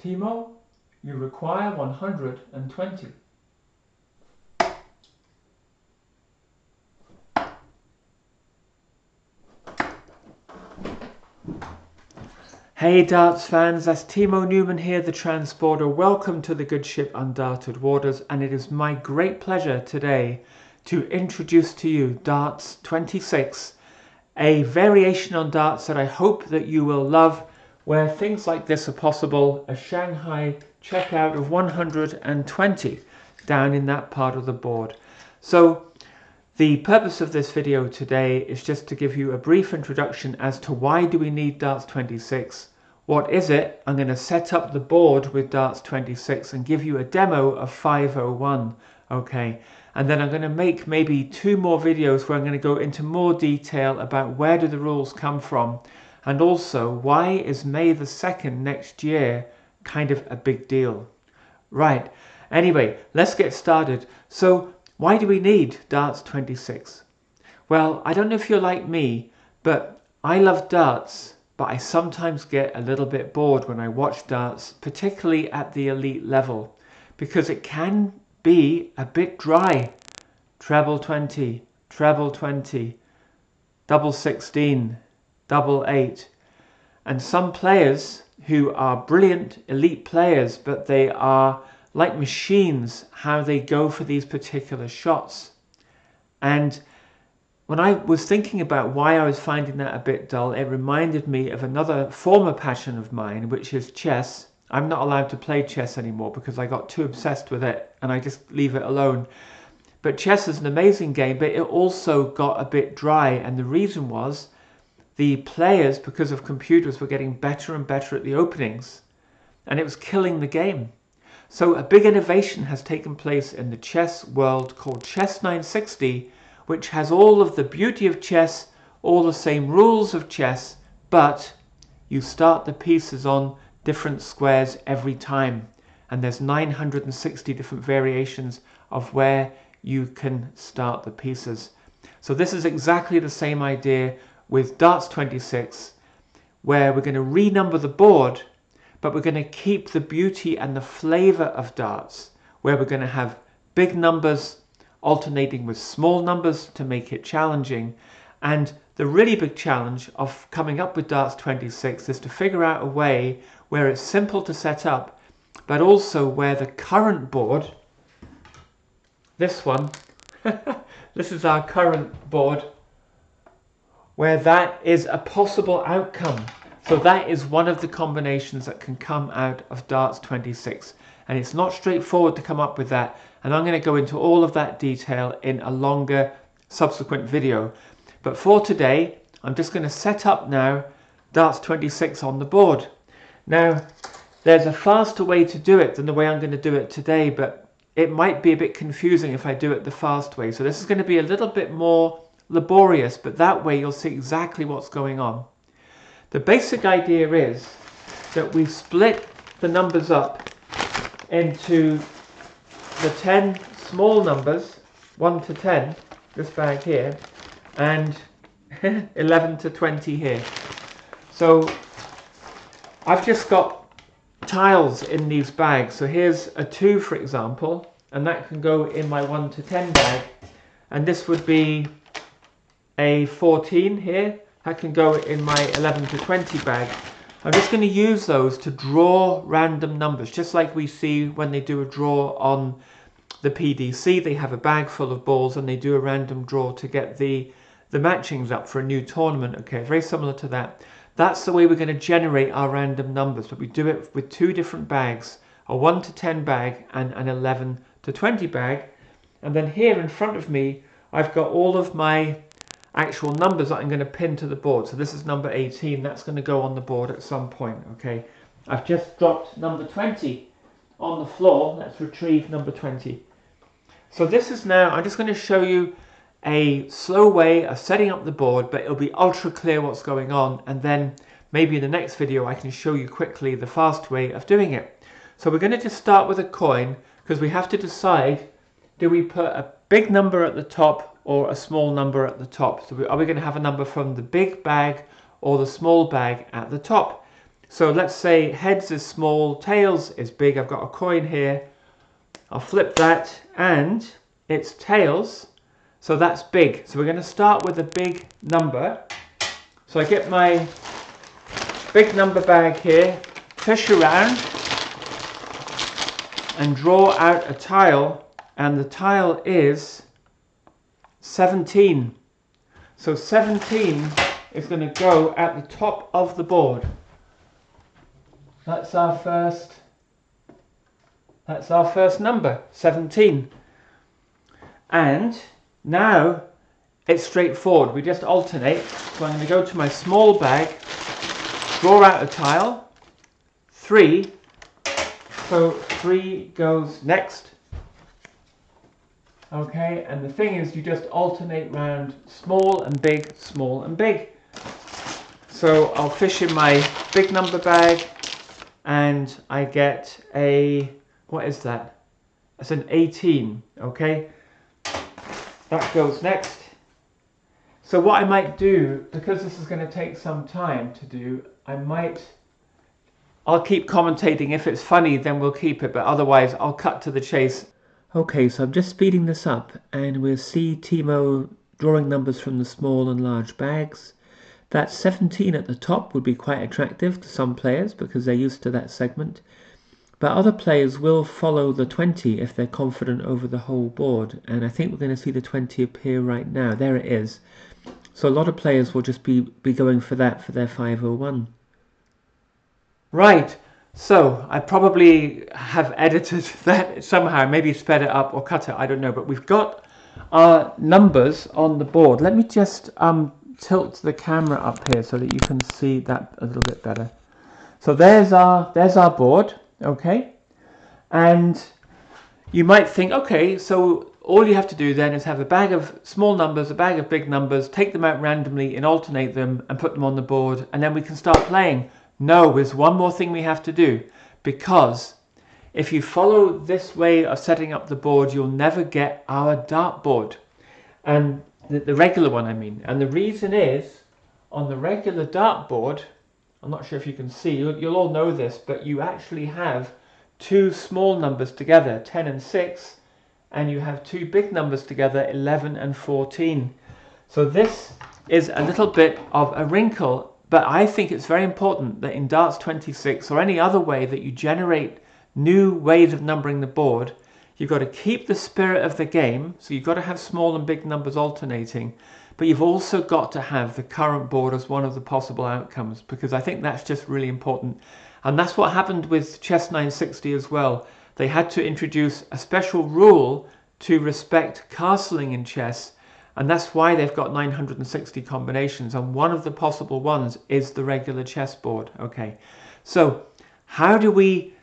Timo, you require 120. Hey darts fans, that's Timo Newman here, the transporter. Welcome to the good ship Undarted Waters, and it is my great pleasure today to introduce to you Darts26, a variation on darts that I hope that you will love, where things like this are possible. A Shanghai checkout of 120 down in that part of the board. So the purpose of this video today is just to give you a brief introduction as to why do we need Darts26. What is it? I'm going to set up the board with Darts26 and give you a demo of 501. Okay, and then I'm going to make maybe 2 more videos where I'm going to go into more detail about where do the rules come from, and also why is May the 2nd next year kind of a big deal. Right, anyway, let's get started. So why do we need Darts26? Well, I don't know if you're like me, but I love darts, but I sometimes get a little bit bored when I watch darts, particularly at the elite level, because it can be a bit dry. Treble 20, treble 20, double 16, double 8. And some players who are brilliant elite players, but they are like machines how they go for these particular shots. And when I was thinking about why I was finding that a bit dull, it reminded me of another former passion of mine, which is chess. I'm not allowed to play chess anymore because I got too obsessed with it and I just leave it alone. But chess is an amazing game, but it also got a bit dry, and the reason was the players, because of computers, were getting better and better at the openings, and it was killing the game. So a big innovation has taken place in the chess world called Chess 960, which has all of the beauty of chess, all the same rules of chess, but you start the pieces on different squares every time. And there's 960 different variations of where you can start the pieces. So this is exactly the same idea with Darts26, where we're going to renumber the board, but we're going to keep the beauty and the flavor of darts, where we're going to have big numbers alternating with small numbers to make it challenging. And the really big challenge of coming up with Darts26 is to figure out a way where it's simple to set up, but also where the current board, this one, this is our current board, where that is a possible outcome. So that is one of the combinations that can come out of Darts26. And it's not straightforward to come up with that. And I'm going to go into all of that detail in a longer subsequent video. But for today, I'm just going to set up now Darts26 on the board. Now, there's a faster way to do it than the way I'm going to do it today, but it might be a bit confusing if I do it the fast way. So this is going to be a little bit more laborious, but that way you'll see exactly what's going on. The basic idea is that we split the numbers up into the 10 small numbers, 1 to 10, this bag here, and 11 to 20 here. So I've just got tiles in these bags. So here's a 2, for example, and that can go in my 1 to 10 bag. And this would be a 14 here. That can go in my 11 to 20 bag. I'm just going to use those to draw random numbers, just like we see when they do a draw on the PDC. They have a bag full of balls and they do a random draw to get the matchings up for a new tournament. Okay, very similar to that. That's the way we're going to generate our random numbers, but we do it with 2 different bags, a 1 to 10 bag and an 11 to 20 bag. And then here in front of me, I've got all of my actual numbers that I'm going to pin to the board. So this is number 18. That's going to go on the board at some point. Okay, I've just dropped number 20 on the floor. Let's retrieve number 20. So this is now, I'm just going to show you a slow way of setting up the board, but it'll be ultra clear what's going on, and then maybe in the next video I can show you quickly the fast way of doing it. So we're going to just start with a coin, because we have to decide, do we put a big number at the top or a small number at the top? So are we going to have a number from the big bag or the small bag at the top? So let's say heads is small, tails is big. I've got a coin here. I'll flip that and it's tails. So that's big. So we're going to start with a big number. So I get my big number bag here, fish around and draw out a tile, and the tile is 17. So 17 is going to go at the top of the board. That's our first number, 17. And now it's straightforward. We just alternate. So I'm going to go to my small bag, draw out a tile, 3. So 3 goes next. Okay, and the thing is you just alternate round small and big, small and big. So I'll fish in my big number bag and I get a, what is that? That's an 18, okay? That goes next. So what I might do, because this is going to take some time to do, I'll keep commentating. If it's funny, then we'll keep it, but otherwise I'll cut to the chase. Okay, so I'm just speeding this up and we'll see Timo drawing numbers from the small and large bags. That 17 at the top would be quite attractive to some players because they're used to that segment. But other players will follow the 20 if they're confident over the whole board. And I think we're going to see the 20 appear right now. There it is. So a lot of players will just be going for that for their 501. Right. So I probably have edited that somehow, maybe sped it up or cut it, I don't know. But we've got our numbers on the board. Let me just tilt the camera up here so that you can see that a little bit better. So there's our board, okay? And you might think, okay, so all you have to do then is have a bag of small numbers, a bag of big numbers, take them out randomly and alternate them and put them on the board, and then we can start playing. No, there's one more thing we have to do, because if you follow this way of setting up the board, you'll never get our dart board. And the regular one, I mean. And the reason is, on the regular dart board, I'm not sure if you can see, you'll all know this, but you actually have 2 small numbers together, 10 and 6, and you have 2 big numbers together, 11 and 14. So this is a little bit of a wrinkle. But I think it's very important that in Darts26 or any other way that you generate new ways of numbering the board, you've got to keep the spirit of the game. So you've got to have small and big numbers alternating, but you've also got to have the current board as one of the possible outcomes, because I think that's just really important. And that's what happened with Chess 960 as well. They had to introduce a special rule to respect castling in chess. And that's why they've got 960 combinations, and one of the possible ones is the regular chessboard. Okay, so how do we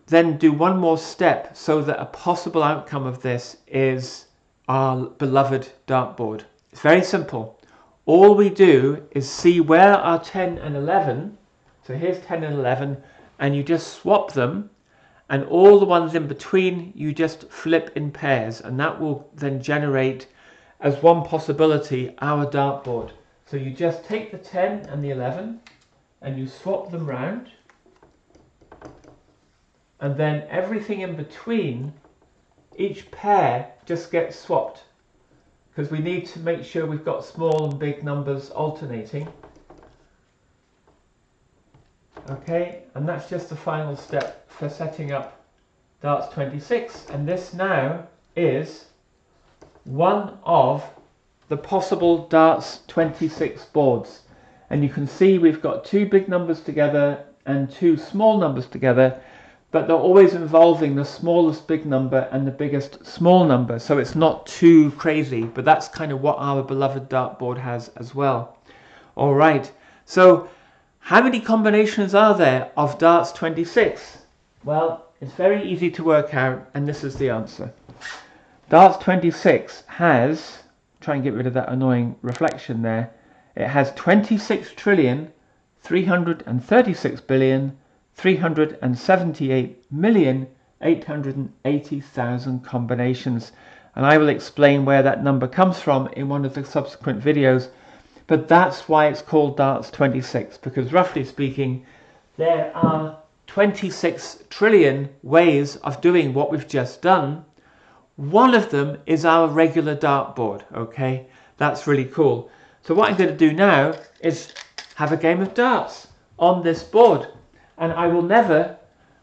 then do one more step so that a possible outcome of this is our beloved dartboard? It's very simple. All we do is see where our 10 and 11, so here's 10 and 11, and you just swap them, and all the ones in between you just flip in pairs, and that will then generate as one possibility our dartboard. So you just take the 10 and the 11 and you swap them round, and then everything in between, each pair just gets swapped, because we need to make sure we've got small and big numbers alternating. Okay, and that's just the final step for setting up Darts26, and this now is one of the possible Darts26 boards. And you can see we've got 2 big numbers together and 2 small numbers together, but they're always involving the smallest big number and the biggest small number, so it's not too crazy, but that's kind of what our beloved dartboard has as well. All right, so how many combinations are there of Darts26? Well, it's very easy to work out, and this is the answer. Darts26 has, try and get rid of that annoying reflection there, it has 26,336,378,880,000 combinations. And I will explain where that number comes from in one of the subsequent videos. But that's why it's called Darts26, because roughly speaking, there are 26 trillion ways of doing what we've just done. One of them is our regular dartboard, okay? That's really cool. So what I'm going to do now is have a game of darts on this board. And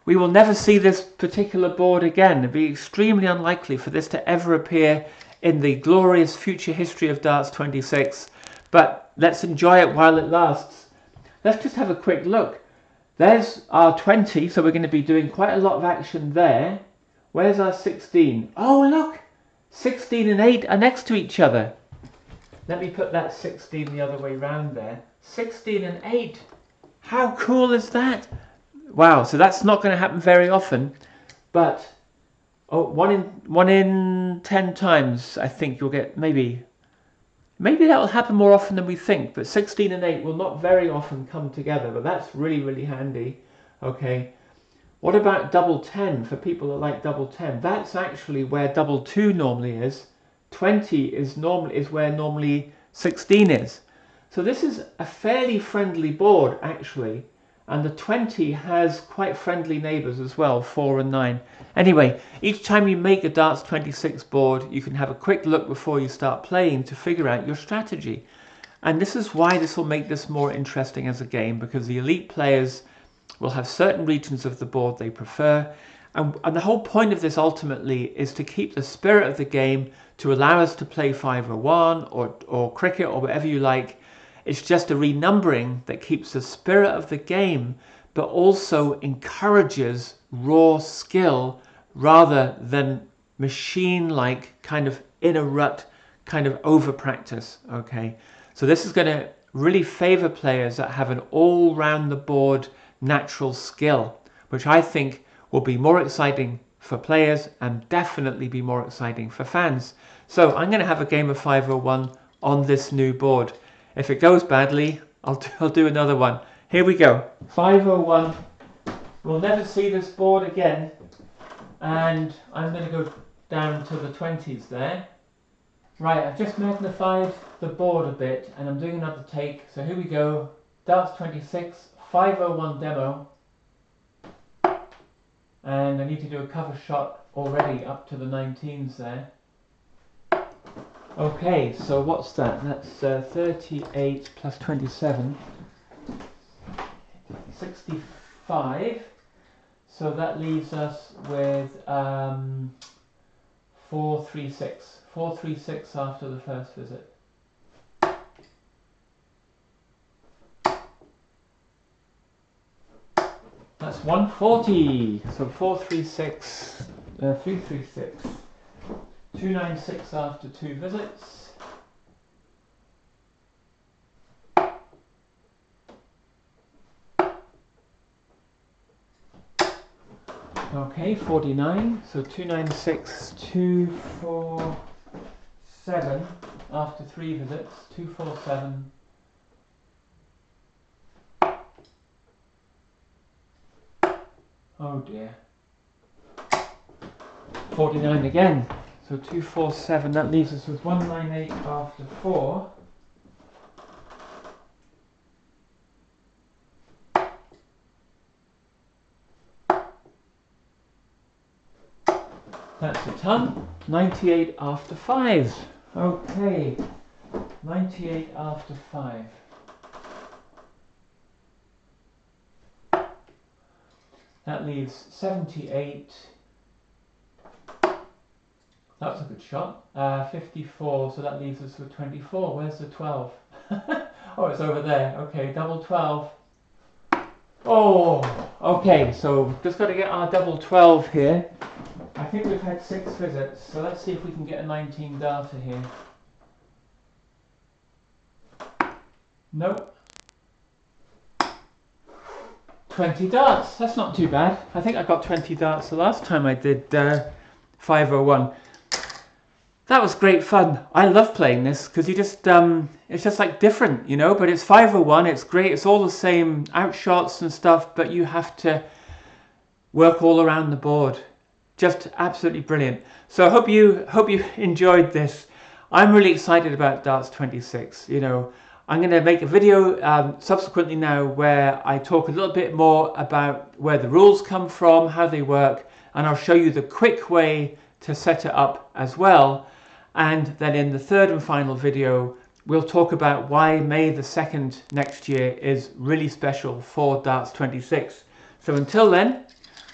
we will never see this particular board again. It'd be extremely unlikely for this to ever appear in the glorious future history of Darts26. But let's enjoy it while it lasts. Let's just have a quick look. There's our 20, so we're going to be doing quite a lot of action there. Where's our 16? Oh, look! 16 and 8 are next to each other. Let me put that 16 the other way round there. 16 and 8. How cool is that? Wow, so that's not going to happen very often. But one in 10 times, I think you'll get maybe that will happen more often than we think. But 16 and 8 will not very often come together. But that's really, really handy. Okay. What about double 10 for people that like double 10? That's actually where double 2 normally is. 20 is where normally 16 is. So this is a fairly friendly board actually, and the 20 has quite friendly neighbours as well, 4 and 9. Anyway, each time you make a Darts26 board, you can have a quick look before you start playing to figure out your strategy. And this is why this will make this more interesting as a game, because the elite players will have certain regions of the board they prefer, and the whole point of this ultimately is to keep the spirit of the game, to allow us to play 501 or cricket or whatever you like. It's just a renumbering that keeps the spirit of the game, but also encourages raw skill rather than machine-like kind of in a rut kind of over practice. Okay, so this is going to really favor players that have an all round the board natural skill, which I think will be more exciting for players and definitely be more exciting for fans. So I'm going to have a game of 501 on this new board. If it goes badly, I'll do another one. Here we go. 501. We'll never see this board again. And I'm going to go down to the 20s there. Right, I've just magnified the board a bit and I'm doing another take. So here we go. Darts26, 501 demo. And I need to do a cover shot already up to the 19s there. Okay, so what's that? That's 38 plus 27. 65. So that leaves us with 436. 436 after the first visit. That's 140. So 436, 336. 296 after 2 visits. Okay, 49. So 296, 247 after 3 visits. 247. Oh dear. 49 again. So 247, that leaves us with 198 after 4. That's a ton. 98 after 5. Okay. 98 after 5. That leaves 78. That was a good shot. 54, so that leaves us with 24. Where's the 12? Oh, it's over there. Okay, double 12. Oh, okay, so just got to get our double 12 here. I think we've had 6 visits, so let's see if we can get a 19 darter here. Nope. 20 darts. That's not too bad. I think I got 20 darts the last time I did 501. That was great fun. I love playing this because you just it's just like different, you know, but it's 501, it's great, it's all the same outshots and stuff, but you have to work all around the board. Just absolutely brilliant. So I hope you enjoyed this. I'm really excited about Darts26. You know, I'm going to make a video subsequently now where I talk a little bit more about where the rules come from, how they work, and I'll show you the quick way to set it up as well. And then in the third and final video, we'll talk about why May the 2nd next year is really special for Darts26. So until then,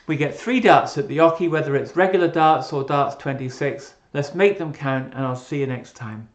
we get 3 darts at the Oche, whether it's regular darts or Darts26. Let's make them count, and I'll see you next time.